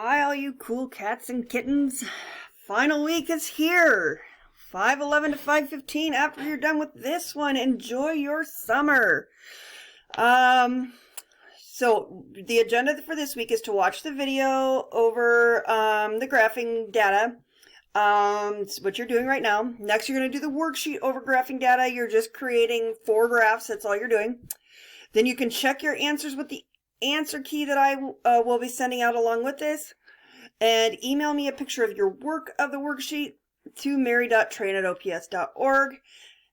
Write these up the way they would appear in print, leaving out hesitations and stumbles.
Hi, all you cool cats and kittens. Final week is here. 5:11 to 5:15 after you're done with this one. Enjoy your summer. So the agenda for this week is to watch the video over the graphing data. It's what you're doing right now. Next, you're going to do the worksheet over graphing data. You're just creating 4 graphs. That's all you're doing. Then you can check your answers with the answer key that I will be sending out along with this, and email me a picture of your work of the worksheet to mary.train@ops.org.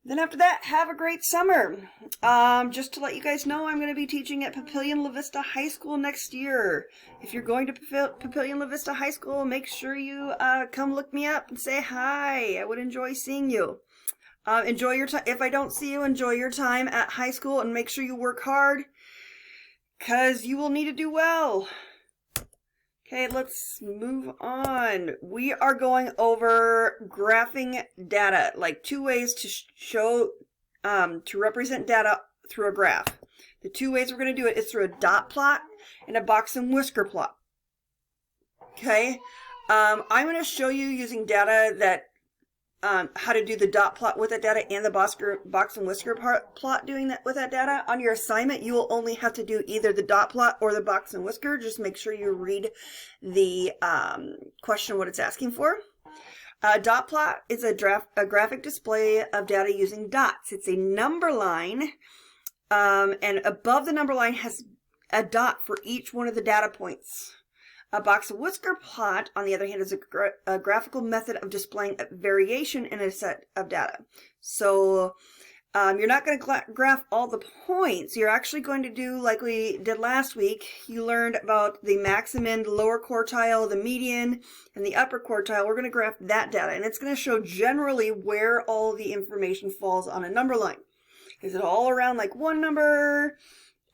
Then after that, have a great summer. Just to let you guys know, I'm going to be teaching at Papillion La Vista High School next year. If you're going to Papillion La Vista High School, make sure you come look me up and say hi. I would enjoy seeing you. Enjoy your time. If I don't see you, enjoy your time at high school and make sure you work hard, because you will need to do well. Okay, let's move on. We are going over graphing data, like 2 ways to show, to represent data through a graph. The 2 ways we're going to do it is through a dot plot and a box and whisker plot. Okay, I'm going to show you using data that how to do the dot plot with that data and the box and whisker plot doing that with that data. On your assignment, you will only have to do either the dot plot or the box and whisker. Just make sure you read the question, what it's asking for. Dot plot is a graphic display of data using dots. It's a number line, and above the number line has a dot for each one of the data points. A box and whisker plot, on the other hand, is a graphical method of displaying a variation in a set of data. So you're not going to graph all the points. You're actually going to do like we did last week. You learned about the maximum, the lower quartile, the median, and the upper quartile. We're going to graph that data, and it's going to show generally where all the information falls on a number line. Is it all around like one number?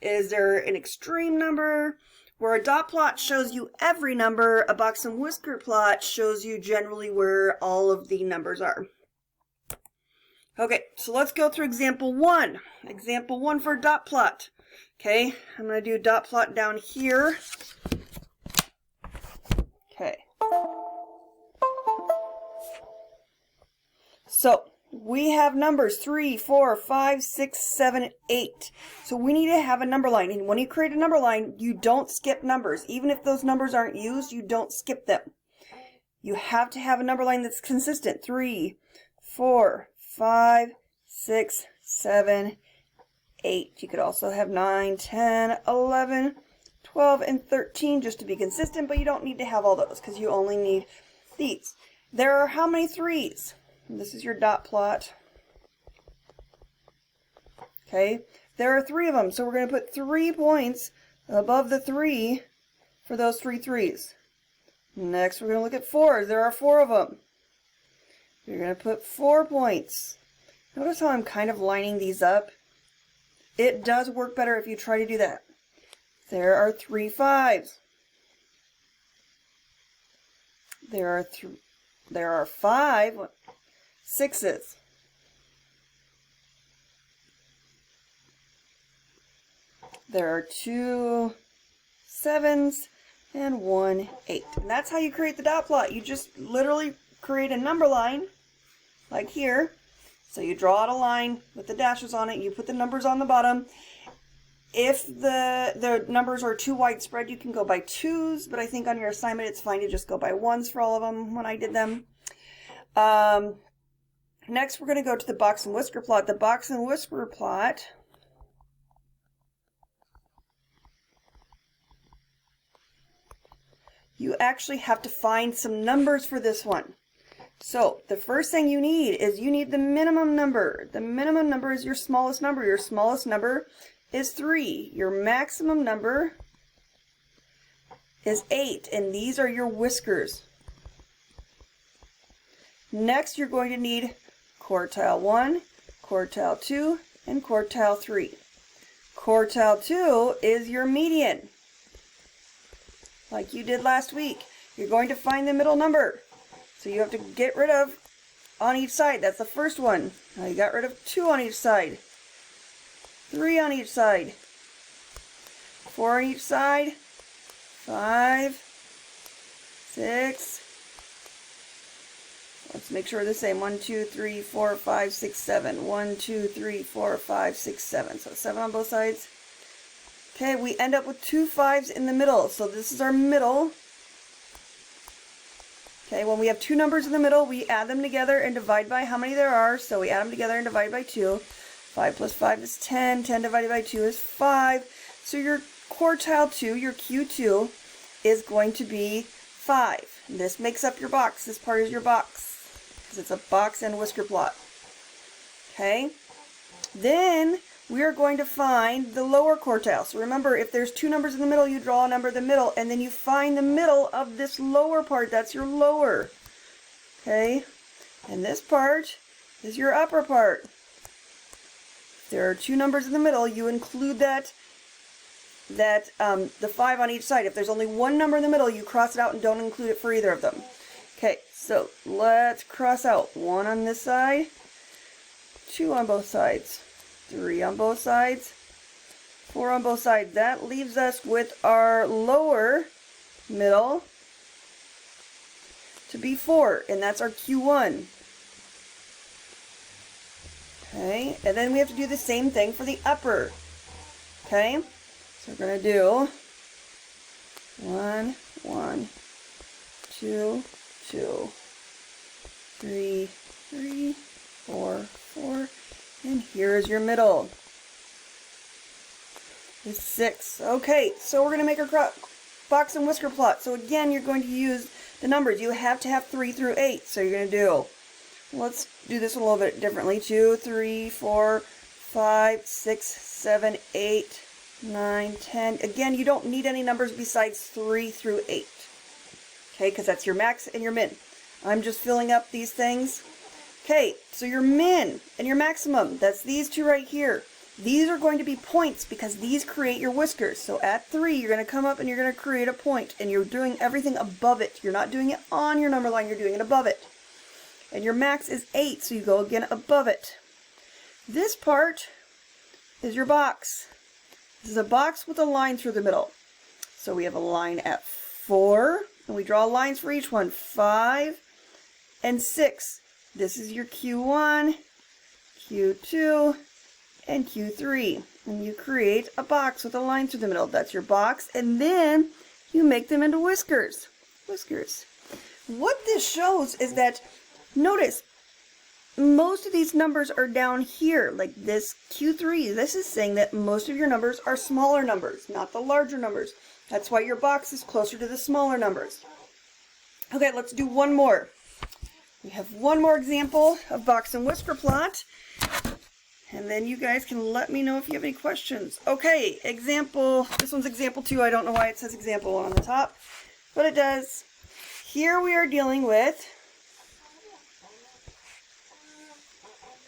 Is there an extreme number? Where a dot plot shows you every number, a box and whisker plot shows you generally where all of the numbers are. Okay, so let's go through example 1. Example 1 for a dot plot. Okay, I'm going to do a dot plot down here. Okay. So we have numbers 3, 4, 5, 6, 7, 8. So we need to have a number line. And when you create a number line, you don't skip numbers. Even if those numbers aren't used, you don't skip them. You have to have a number line that's consistent. 3, 4, 5, 6, 7, 8. You could also have 9, 10, 11, 12, and 13 just to be consistent, but you don't need to have all those because you only need these. There are how many 3s? This is your dot plot. Okay, there are 3 of them, so we're going to put 3 points above the 3 for those 3 3s. Next, we're going to look at 4s. There are 4 of them. You're going to put 4 points. Notice how I'm kind of lining these up? It does work better if you try to do that. There are 3 5s. There are 5 6s. There are 2 7s and 1 8. And that's how you create the dot plot. You just literally create a number line like here. So you draw out a line with the dashes on it. You put the numbers on the bottom. If the numbers are too widespread, you can go by 2s, but I think on your assignment it's fine to just go by 1s for all of them when I did them. Next, we're going to go to the box and whisker plot. The box and whisker plot you actually have to find some numbers for this one. So the first thing you need is the minimum number. The minimum number is your smallest number. Your smallest number is 3. Your maximum number is 8, and these are your whiskers. Next, you're going to need quartile 1, quartile 2, and quartile 3. Quartile 2 is your median. Like you did last week. You're going to find the middle number. So you have to get rid of on each side. That's the first one. Now you got rid of 2 on each side. 3 on each side. 4 on each side. 5, 6. Let's make sure we're the same. 1, 2, 3, 4, 5, 6, 7. 1, 2, 3, 4, 5, 6, 7. So 7 on both sides. Okay, we end up with 2 5s in the middle. So this is our middle. Okay, when we have 2 numbers in the middle, we add them together and divide by how many there are. So we add them together and divide by 2. 5 plus 5 is 10. 10 divided by 2 is 5. So your quartile 2, your Q2, is going to be 5. This makes up your box. This part is your box, because it's a box and whisker plot. Okay? Then we are going to find the lower quartile. So remember, if there's 2 numbers in the middle, you draw a number in the middle, and then you find the middle of this lower part. That's your lower. Okay? And this part is your upper part. If there are 2 numbers in the middle, you include the 5 on each side. If there's only 1 number in the middle, you cross it out and don't include it for either of them. Okay, so let's cross out 1 on this side, 2 on both sides, 3 on both sides, 4 on both sides. That leaves us with our lower middle to be 4, and that's our Q1. Okay, and then we have to do the same thing for the upper. Okay, so we're going to do 1, 1, 2, 2, 3, 3, 4, 4, and here is your middle. Is 6. Okay, so we're going to make our box and whisker plot. So again, you're going to use the numbers. You have to have 3 through 8. So you're going to do, let's do this a little bit differently. 2, 3, 4, 5, 6, 7, 8, 9, 10. Again, you don't need any numbers besides 3 through 8. Okay, because that's your max and your min. I'm just filling up these things. Okay, so your min and your maximum, that's these 2 right here. These are going to be points because these create your whiskers. So at 3, you're going to come up and you're going to create a point, and you're doing everything above it. You're not doing it on your number line, you're doing it above it. And your max is 8, so you go again above it. This part is your box. This is a box with a line through the middle. So we have a line at 4, and we draw lines for each one, 5 and 6. This is your Q1, Q2, and Q3. And you create a box with a line through the middle. That's your box, and then you make them into whiskers. Whiskers. What this shows is that, notice, most of these numbers are down here, like this Q3. This is saying that most of your numbers are smaller numbers, not the larger numbers. That's why your box is closer to the smaller numbers. Okay, let's do one more. We have one more example of box and whisker plot, and then you guys can let me know if you have any questions. Okay, example, this one's example 2. I don't know why it says example 1 on the top, but it does. Here we are dealing with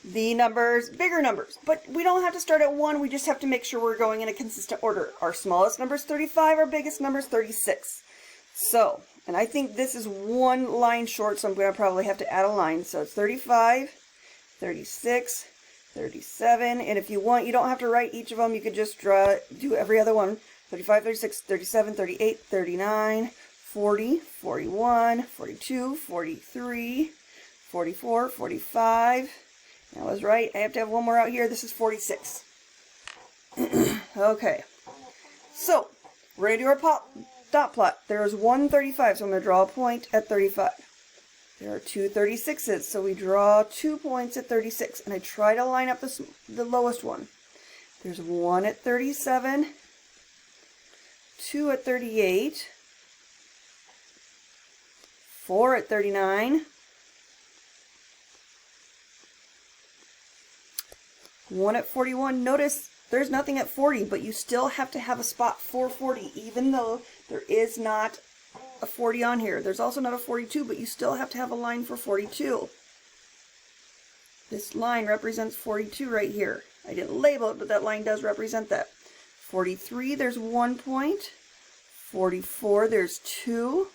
the numbers, bigger numbers, but we don't have to start at 1, we just have to make sure we're going in a consistent order. Our smallest number is 35, our biggest number is 36. So, and I think this is 1 line short, so I'm going to probably have to add a line. So it's 35, 36, 37, and if you want, you don't have to write each of them, you could just do every other one. 35, 36, 37, 38, 39, 40, 41, 42, 43, 44, 45. I was right. I have to have one more out here. This is 46. Okay. So, we're going to do our dot plot. There is 1 35, so I'm going to draw a point at 35. There are 2 36s, so we draw 2 points at 36. And I try to line up the lowest one. There's 1 at 37, 2 at 38, 4 at 39, 1 at 41. Notice there's nothing at 40, but you still have to have a spot for 40, even though there is not a 40 on here. There's also not a 42, but you still have to have a line for 42. This line represents 42 right here. I didn't label it, but that line does represent that. 43, there's 1 point. 44, there's 2.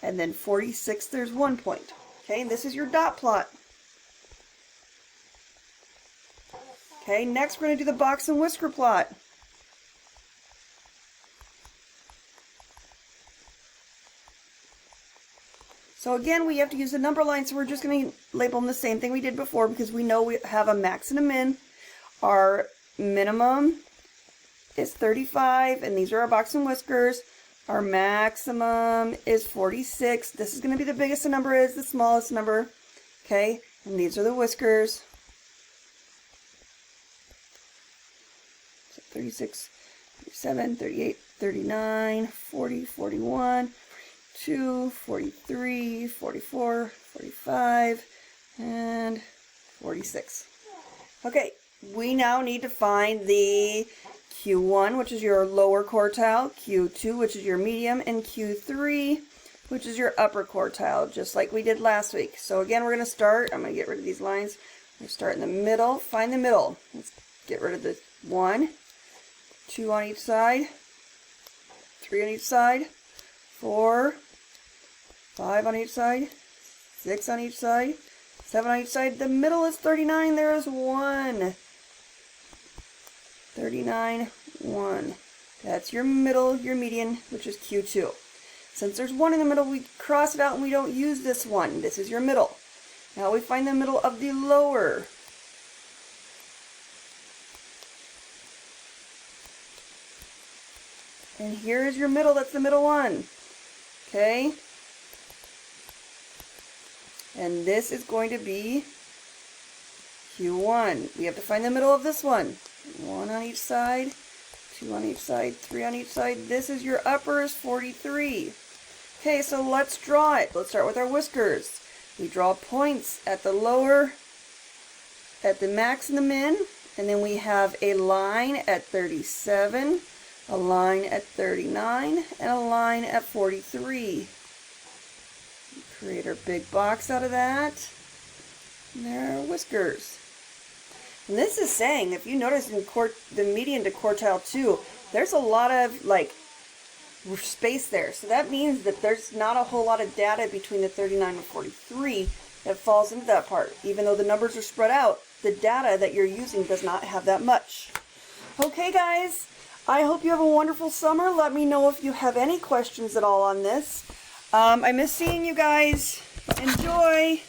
And then 46, there's 1 point. Okay, and this is your dot plot. Okay, next we're going to do the box and whisker plot. So again, we have to use the number line, so we're just going to label them the same thing we did before because we know we have a max and a min. Our minimum is 35, and these are our box and whiskers. Our maximum is 46. This is going to be the biggest the number is, the smallest number. Okay, and these are the whiskers. So 36, 37, 38, 39, 40, 41, 42, 43, 44, 45, and 46. Okay, we now need to find the Q1, which is your lower quartile, Q2, which is your medium, and Q3, which is your upper quartile, just like we did last week. So again, we're going to start, I'm going to get rid of these lines. We're going to start in the middle, find the middle. Let's get rid of the 1, 2 on each side, 3 on each side, 4, 5 on each side, 6 on each side, 7 on each side. The middle is 39. There is 1. 39, 1. That's your middle, your median, which is Q2. Since there's 1 in the middle, we cross it out and we don't use this one. This is your middle. Now we find the middle of the lower. And here is your middle. That's the middle one. Okay? And this is going to be Q1. We have to find the middle of this one. 1 on each side, 2 on each side, 3 on each side. This is your upper is 43. Okay, so let's draw it. Let's start with our whiskers. We draw points at the lower, at the max and the min, and then we have a line at 37, a line at 39, and a line at 43. Create our big box out of that. And there are whiskers. And this is saying, if you notice in the median to quartile 2, there's a lot of like space there. So that means that there's not a whole lot of data between the 39 and 43 that falls into that part. Even though the numbers are spread out, the data that you're using does not have that much. Okay guys, I hope you have a wonderful summer. Let me know if you have any questions at all on this. I miss seeing you guys. Enjoy!